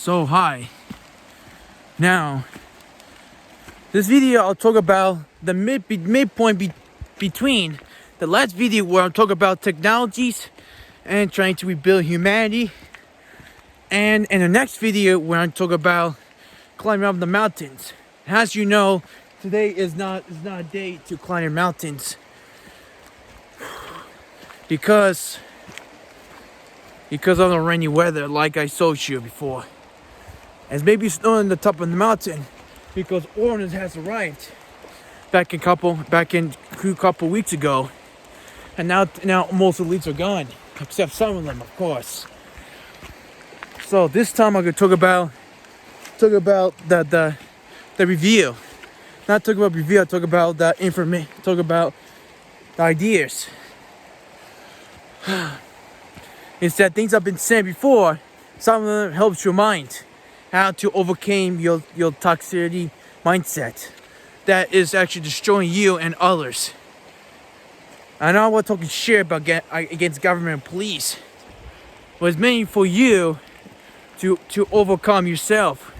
so high. Now, this video I'll talk about the midpoint between the last video where I'll talk about technologies and trying to rebuild humanity, and in the next video where I talk about climbing up the mountains. As you know, today is not a day to climb mountains because of the rainy weather, like I showed you before. It's maybe snowing on the top of the mountain because Orange has arrived back a couple weeks ago, and now most of the leaves are gone, except some of them, of course. So this time I'm gonna talk about the review. Not talk about review. I talk about the information. Talk about the ideas. Instead, things I've been saying before. Some of them helps your mind, how to overcome your toxicity mindset that is actually destroying you and others. I know we're talking shit about against government and police, but it's mainly for you to overcome yourself,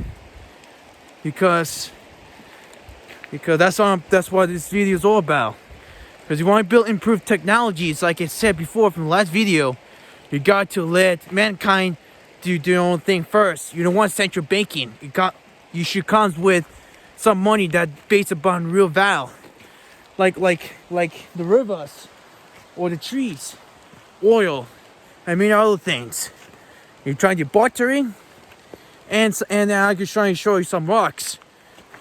because that's what this video is all about. Because you want to build improved technologies, like I said before from the last video, you got to let mankind do their own thing first. You don't want central banking. You should come with some money that's based upon real value, like the rivers or the trees, oil, other things. You're trying to bartering, and I'm just trying to show you some rocks,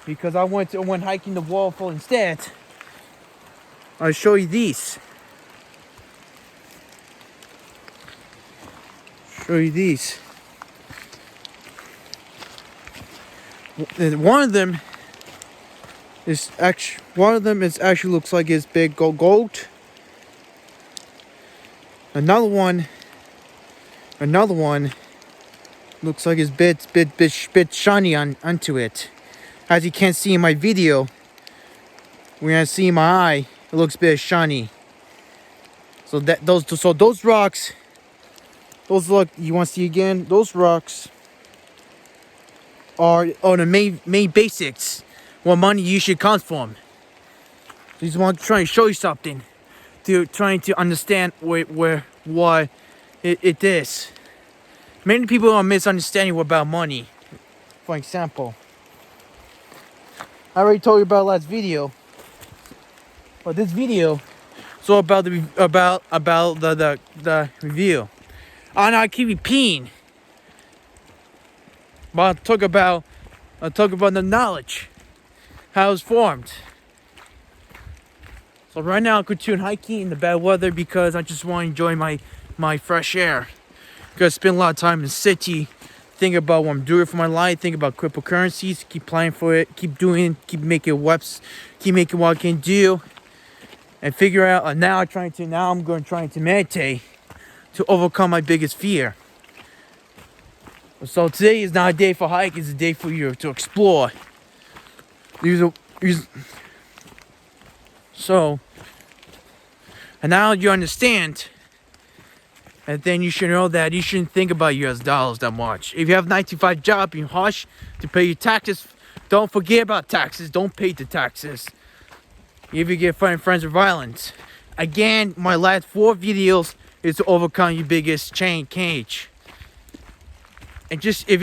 because I went hiking the waterfall instead. I'll show you these. One of them actually looks like it's big gold. Another one looks like it's bit shiny onto it. As you can't see in my video, when I see my eye, it looks a bit shiny. So those rocks, you want to see again? Those rocks are the main basics what money usually comes from. Just want to try and show you something, trying to understand why it is. Many people are misunderstanding about money. For example, I already told you about last video, but this video is all about the review. And I keep repeating, but I'll talk about the knowledge, how it's formed. So right now I'm continuing hiking in the bad weather because I just want to enjoy my fresh air. Because I spend a lot of time in the city, think about what I'm doing for my life, think about cryptocurrencies, keep playing for it, keep making webs, keep making what I can do, and figure out. Now I'm trying to meditate to overcome my biggest fear. So today is not a day for hike; it's a day for you to explore. So, and now you understand. And then you should know that you shouldn't think about US dollars that much. If you have a 9-to-5 job, you hush to pay your taxes. Don't forget about taxes. Don't pay the taxes. If you get friends with violence. Again, my last 4 videos is to overcome your biggest cage. And just if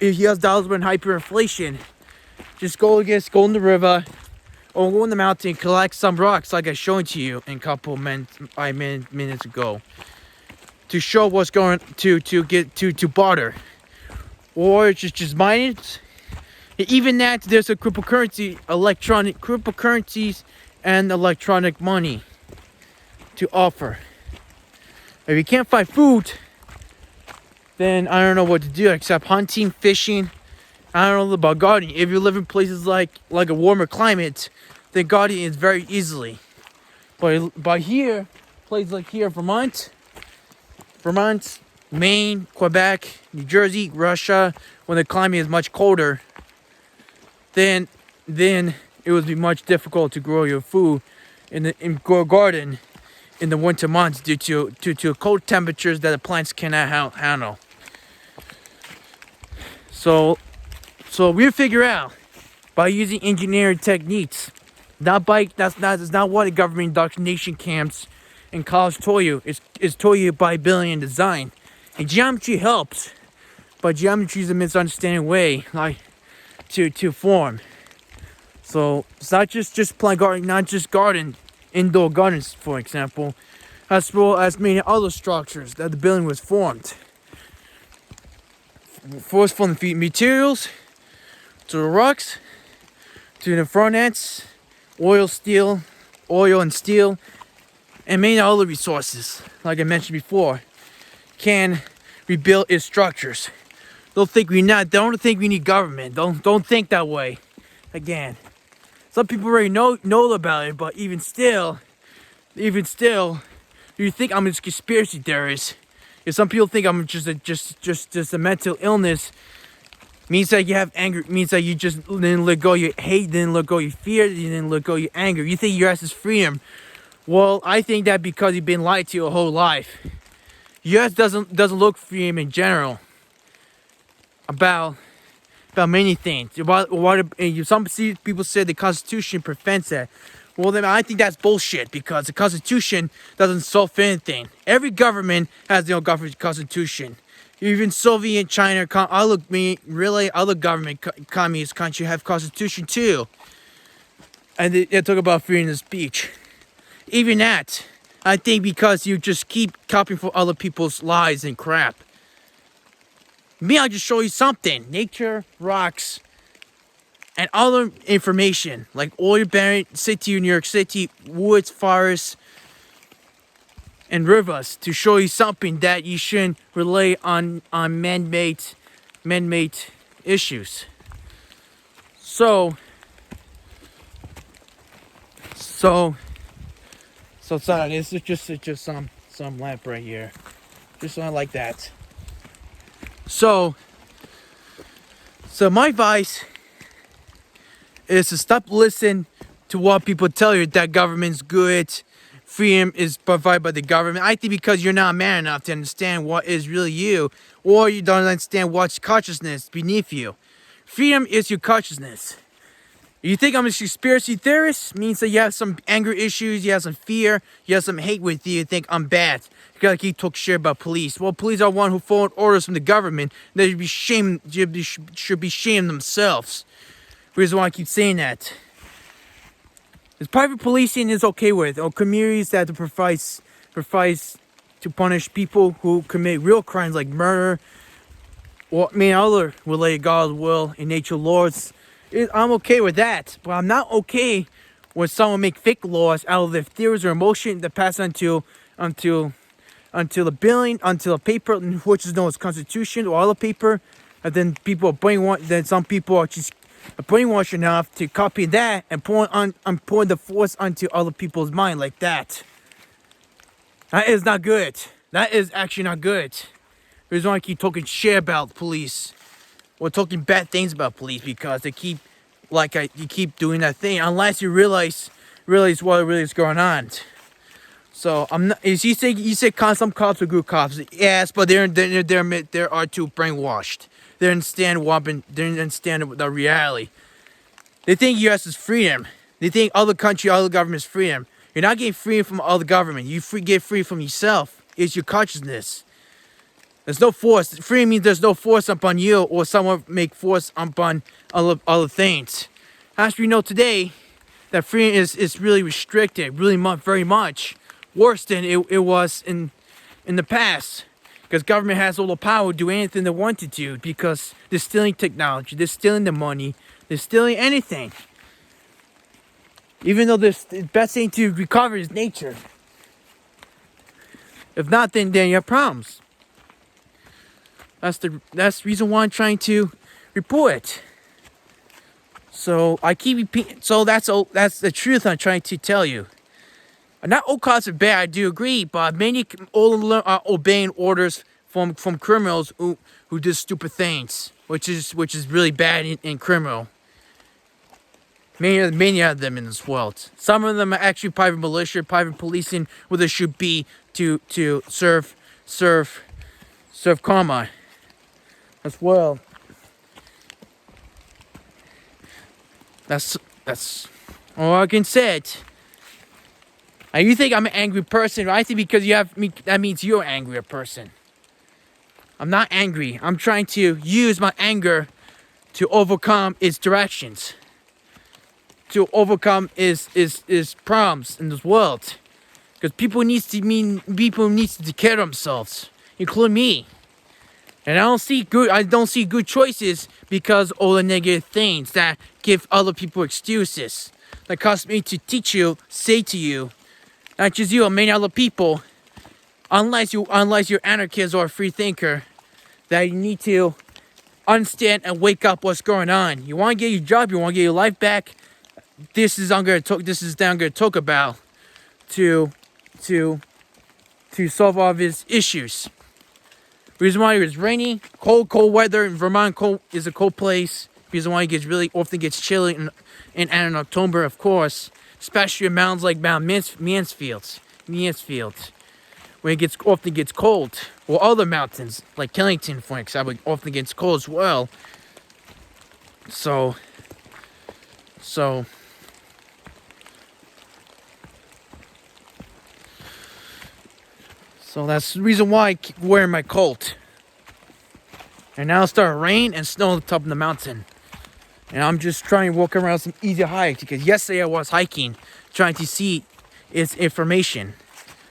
US dollars were in hyperinflation, just go in the river or go in the mountain, collect some rocks like I showed to you in a couple minutes ago, to show what's going to barter, or just mine it. Even that, there's a cryptocurrencies and electronic money to offer. If you can't find food, then I don't know what to do except hunting, fishing. I don't know about gardening. If you live in places like a warmer climate, then gardening is very easily. But here, places like here, Vermont, Maine, Quebec, New Jersey, Russia, when the climate is much colder, then it would be much difficult to grow your food in grow a garden in the winter months due to cold temperatures that the plants cannot handle. So we figure out by using engineering techniques, that's not what the government indoctrination camps and college taught you. It's taught you by building and design. And geometry helps, but geometry is a misunderstanding way like to form. So it's not just plant garden, not just indoor gardens, for example, as well as many other structures that the building was formed. First from the materials to the rocks to the front ends, oil and steel, and many other resources, like I mentioned before, can rebuild its structures. Don't think we need government. Don't think that way. Again, some people already know about it, but even still, you think I'm a conspiracy theorist. If some people think I'm just a mental illness, means that you have anger, means that you just didn't let go your hate, didn't let go your fear, you didn't let go your anger. You think yours is freedom. Well, I think that because you've been lied to your whole life. Yours doesn't look freedom in general. About many things. Some people say the Constitution prevents that. Well, then I think that's bullshit because the Constitution doesn't solve anything. Every government has their own government constitution. Even Soviet, China, other government, communist country have constitution too. And they talk about freedom of speech. Even that, I think because you just keep copying from other people's lies and crap. Me, I'll just show you something. Nature, rocks, and other information like oil buried city, New York City, woods, forests, and rivers to show you something that you shouldn't rely on man-made issues. So sorry, this is just some lamp right here, just something like that. So my advice is to stop listening to what people tell you that government's good, freedom is provided by the government. I think because you're not man enough to understand what is really you, or you don't understand what's consciousness beneath you. Freedom is your consciousness. You think I'm a conspiracy theorist? Means that you have some anger issues, you have some fear, you have some hate with you think I'm bad. You gotta keep talking shit about police. Well, police are one who followed orders from the government. They should be shamed themselves. Reason why I keep saying that. Because private policing is okay with, or communities that provide to punish people who commit real crimes like murder or many other related God's will and nature laws. I'm okay with that, but I'm not okay when someone make fake laws out of their theories or emotion that pass until a paper, which is known as Constitution or other paper, and then people are brainwashed. Then some people are just brainwashed enough to copy that and pour the force onto other people's mind like that. That is not good. That is actually not good. The reason why I keep talking shit about police or talking bad things about police because they keep you keep doing that thing unless you realize what really is going on. So I'm not. You say some cops are good cops. Yes, but they are too brainwashed. They understand the reality. They think U.S. is freedom. They think other government is freedom. You're not getting freedom from other government. You get free from yourself. It's your consciousness. There's no force. Freedom means there's no force upon you or someone make force upon other things. As we know today, that freedom is really restricted, really very much worse than it was in the past. Because government has all the power to do anything they want to do because they're stealing technology, they're stealing the money, they're stealing anything. Even though the best thing to recover is nature. If not, then you have problems. That's the reason why I'm trying to report it. So I keep repeating. So that's the truth I'm trying to tell you. Not all cops are bad, I do agree, but many are obeying orders from criminals who do stupid things, which is really bad and criminal. Many of them in this world. Some of them are actually private militia, private policing, where they should be to serve karma as well. That's all I can say. You think I'm an angry person? I think because you have me, that means you're an angrier person. I'm not angry. I'm trying to use my anger to overcome its directions, to overcome its problems in this world. Because people needs to take care of themselves, including me. And I don't see good choices because all the negative things that give other people excuses. That cause me to say to you, not just you, many other people, unless you're anarchist or a free thinker, that you need to understand and wake up what's going on. You want to get your job, you want to get your life back. This is what I'm going to talk about to solve all of his issues. Reason why it's rainy, cold weather in Vermont. Is a cold place. Reason why it often gets chilly in October, of course, especially in mountains like Mount Mansfield, where it often gets cold, or other mountains like Killington, for example, often gets cold as well. So that's the reason why I keep wearing my coat. And now it's starting to rain and snow on the top of the mountain. And I'm just trying to walk around some easy hikes because yesterday I was hiking, trying to see its information.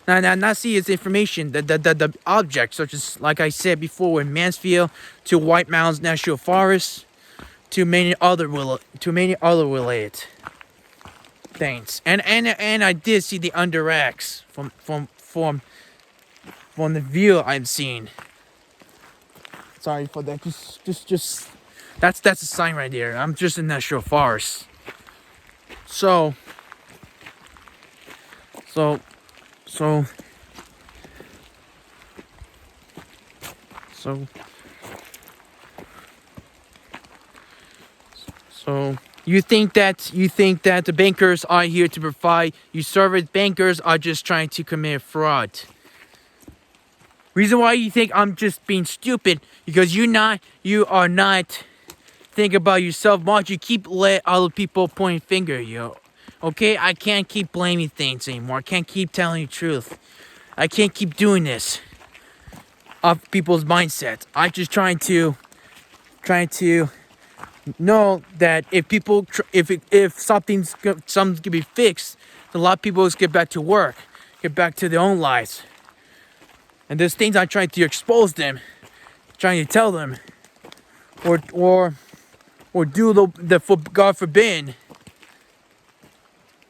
Not see its information, the objects, such as, like I said before, in Mansfield, to White Mountains National Forest, to many other related things. And I did see the underacts from the view I'm seeing. Sorry for that. Just that's a sign right there. I'm just in National Forest. So you think that the bankers are here to provide you service? Bankers are just trying to commit fraud. Reason why you think I'm just being stupid, because you are not thinking about yourself much. You keep let other people point finger at you. Okay, I can't keep blaming things anymore. I can't keep telling you the truth. I can't keep doing this of people's mindset. I'm just trying to know that if something's gonna be fixed, a lot of people will get back to work, get back to their own lives. And there's things I'm trying to expose them, trying to tell them, or do the for God forbid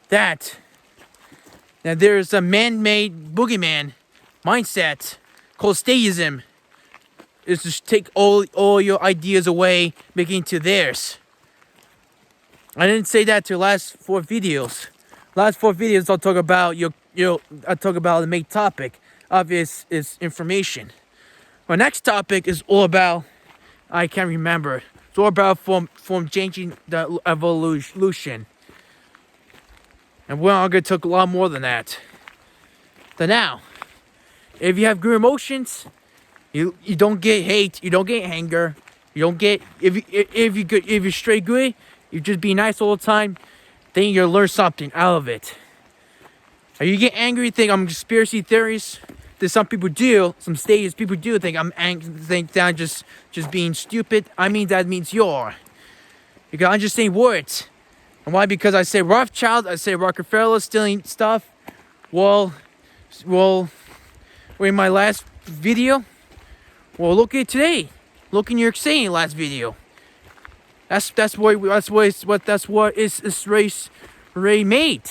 that there's a man-made boogeyman mindset called statism. Is to take all your ideas away, making it to theirs. I didn't say that to the last 4 videos. Last 4 videos I'll talk about I'll talk about the main topic of is information. My next topic is all about, I can't remember. It's all about from changing the evolution. And we're going to talk a lot more than that. So now, if you have good emotions, you don't get hate, you don't get anger, you don't get if you're straight good, you just be nice all the time, then you'll learn something out of it. Or you get angry, think I'm conspiracy theories. That some people do, some stages people do think I'm angry, think that I'm just being stupid. I mean, that means you're. Because I'm just saying words. And why? Because I say Rothschild, I say Rockefeller stealing stuff. Well, in my last video, look at today. Look in your saying last video. That's what is race Ray made.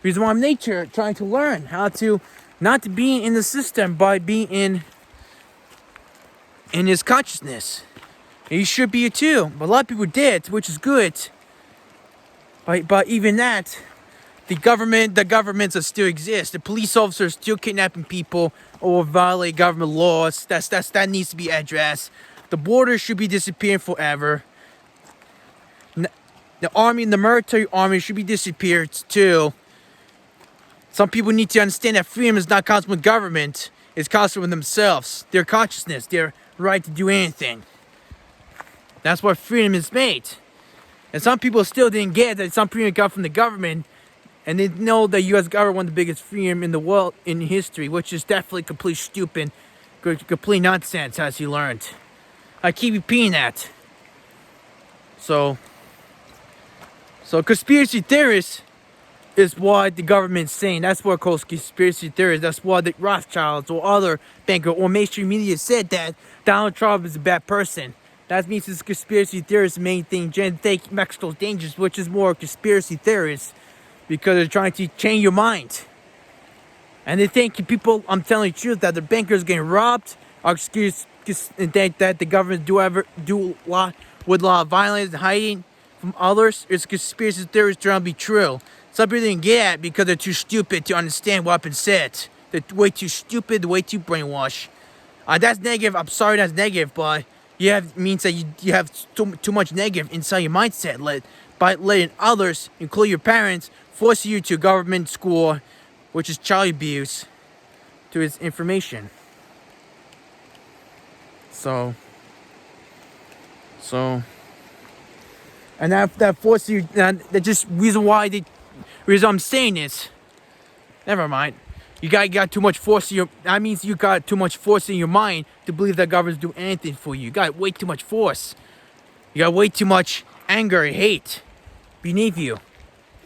Reason why I'm nature, trying to learn how to not to be in the system, but be in his consciousness. And you should be it too. But a lot of people did, which is good. But even that, the governments that still exist. The police officers still kidnapping people or violate government laws. That needs to be addressed. The border should be disappearing forever. The army and the military army should be disappeared too. Some people need to understand that freedom is not constant with government. It's constant with themselves. Their consciousness, their right to do anything. That's what freedom is made. And some people still didn't get that some freedom got from the government. And they know the U.S. government won the biggest freedom in the world in history, which is definitely complete stupid, complete nonsense, as he learned. I keep repeating that. So conspiracy theorists is what the government's saying. That's what calls conspiracy theories. That's what the Rothschilds or other banker or mainstream media said, that Donald Trump is a bad person. That means it's conspiracy theorists' main thing. They think Mexico's dangerous, which is more conspiracy theorists, because they're trying to change your mind. And they think people, I'm telling you the truth, that the bankers getting robbed are excuse and think that the government do a lot with a lot of violence and hiding from others. It's conspiracy theories trying to be true. Some people didn't get it because they're too stupid to understand what's been said. They're way too stupid, way too brainwashed. That's negative. I'm sorry that's negative, but means that you have too much negative inside your mindset by letting others, including your parents, force you to government school, which is child abuse, to its information. So, and that forces you. That just reason I'm saying this. Never mind. You got too much force in your. That means you got too much force in your mind to believe that governments do anything for you. You got way too much force. You got way too much anger and hate beneath you.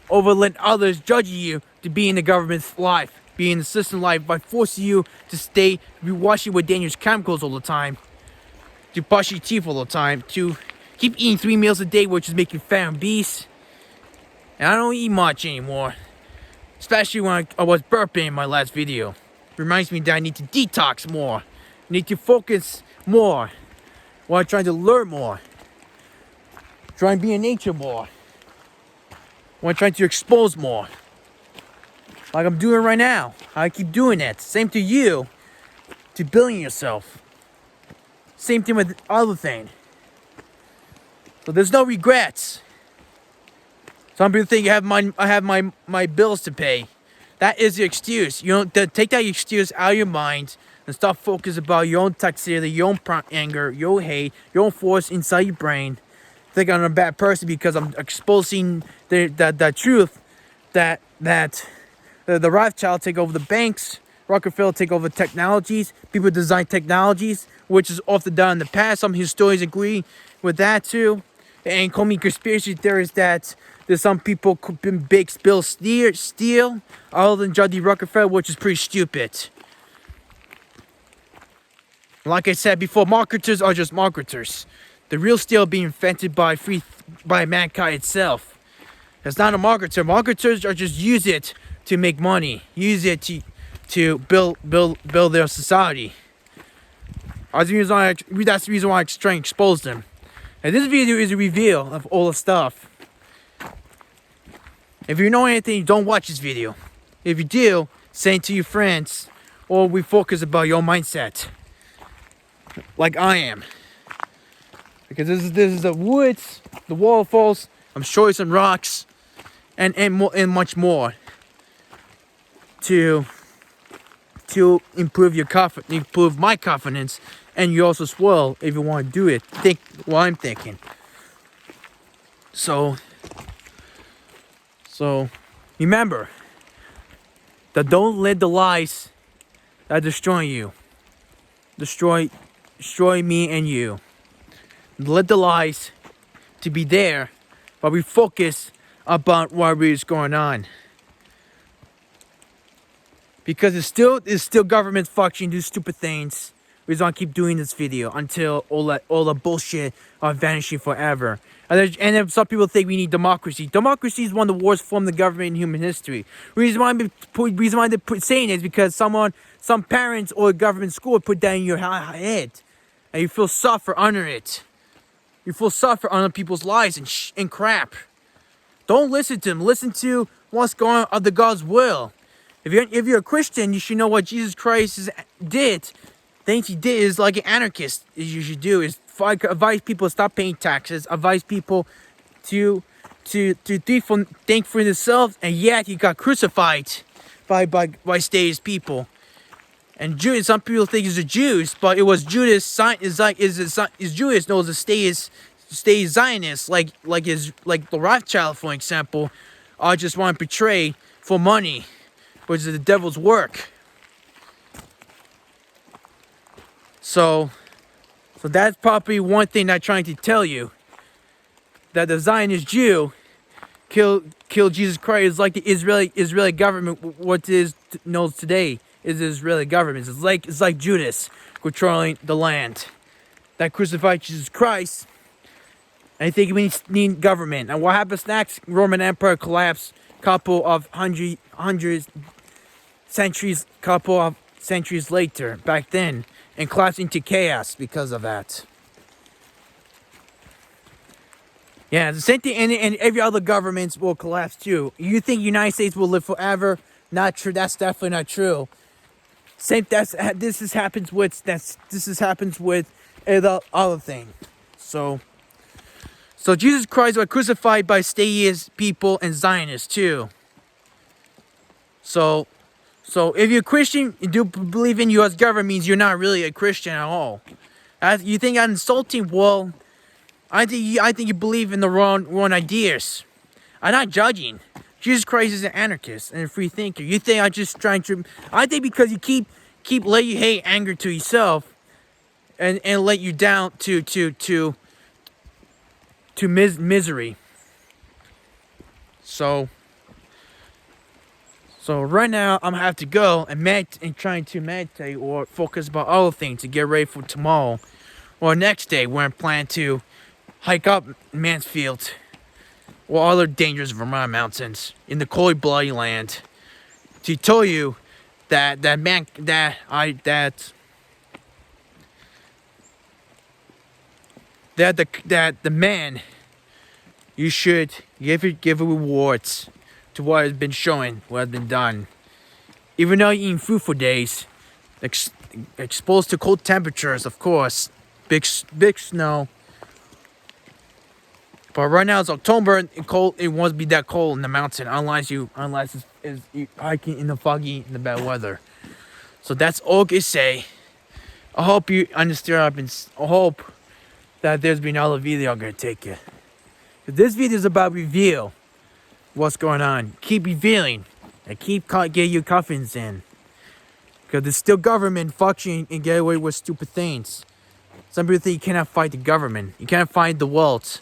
Over letting others judge you to be in the government's life, be in the system life, by forcing you to be washing with dangerous chemicals all the time, to brush your teeth all the time, to keep eating 3 meals a day, which is making you fat and obese. And I don't eat much anymore, especially when I was burping in my last video. Reminds me that I need to detox more, I need to focus more, while I'm trying to learn more, try and be in nature more, when I'm trying to expose more, like I'm doing right now. I keep doing that. Same to you, to building yourself. Same thing with the other thing. So there's no regrets. Some people think I have my bills to pay. That is the excuse. You don't take that excuse out of your mind and stop focusing about your own toxicity, your own anger, your own hate, your own force inside your brain. Think I'm a bad person because I'm exposing the truth that the Rothschild take over the banks, Rockefeller take over technologies, people design technologies, which is often done in the past. Some historians agree with that too, and call me conspiracy theorists that there's some people could big spill steel other than John D. Rockefeller, which is pretty stupid. Like I said before, marketers are just marketers. The real steel being invented by mankind itself. It's not a marketer. Marketers are just use it to make money. Use it to build their society. That's the reason why I try and expose them. And this video is a reveal of all the stuff. If you know anything, don't watch this video. If you do, say it to your friends, or we focus about your mindset, like I am. Because this is the woods, the waterfalls. I'm showing some rocks, and much more to improve my confidence, and you also as well if you want to do it. Think what I'm thinking. So remember that don't let the lies that destroy you destroy me and you. Let the lies to be there, but we focus about what really is going on. Because it's still government functioning, do stupid things. We're gonna keep doing this video until all the bullshit are vanishing forever. And then some people think we need democracy. Democracy is one of the worst forms of government in human history. Reason why they're saying it is because some parents or government school put that in your head, and you feel suffer under it. You feel suffer under people's lies and crap. Don't listen to them. Listen to what's going on of the God's will. If you're a Christian, you should know what Jesus Christ did. Things he did is like an anarchist. You should do is advise people to stop paying taxes. Advise people to think for themselves. And yet he got crucified by status people. And Judas, some people think it's the Jews, but it was Judas. Judas knows the status stay Zionist, like the Rothschild, for example, or just want to portray for money, which is the devil's work. So that's probably one thing I'm trying to tell you, that the Zionist Jew killed Jesus Christ, like the Israeli government. What is knows today is the Israeli government. It's like Judas controlling the land that crucified Jesus Christ. And I think we need government. And what happens next? Roman Empire collapsed. Couple of centuries later, back then, and collapsed into chaos because of that. Yeah, the same thing, and every other governments will collapse too. You think United States will live forever? Not true. That's definitely not true. This happens with the other thing. So Jesus Christ was crucified by Stayist people and Zionists too. So if you're a Christian, you do believe in U.S. government, means you're not really a Christian at all. You think I'm insulting? Well, I think you believe in the wrong ideas. I'm not judging. Jesus Christ is an anarchist and a free thinker. You think I'm just trying to? I think because you keep let you hate anger to yourself, and let you down to misery. So right now I'm gonna have to go and trying to meditate or focus about other things to get ready for tomorrow or next day, where I plan to hike up Mansfield or other dangerous Vermont mountains in the cold, bloody land to tell you that the man, you should give rewards to what has been shown, what has been done. Even though you're eating food for days, exposed to cold temperatures, of course, big snow. But right now it's October and cold. It won't be that cold in the mountain unless you hiking in the foggy, in the bad weather. So that's all I can say. I hope you understand. I hope that there's been another video I'm gonna take you. This video is about reveal what's going on. Keep revealing and get your coffins in. Because there's still government functioning and get away with stupid things. Some people think you cannot fight the government. You can't fight the world.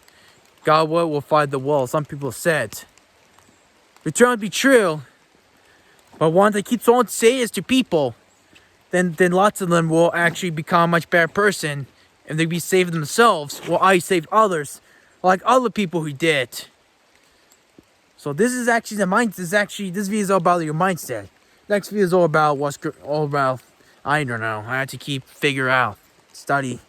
God will fight the world. Some people said. It turned out to be true. But once they keep on saying this to people, then lots of them will actually become a much better person. And they'll be saving themselves. While I saved others. Like other people who did. So this is actually the mind. This video is all about your mindset. Next video is all about I don't know. I have to figure out, study,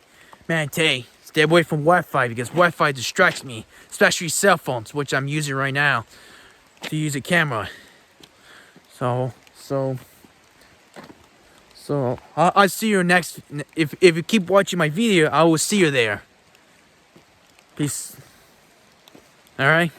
meditate, stay away from Wi-Fi because Wi-Fi distracts me, especially cell phones, which I'm using right now to use a camera. So I'll see you next. If you keep watching my video, I will see you there. Peace. All right.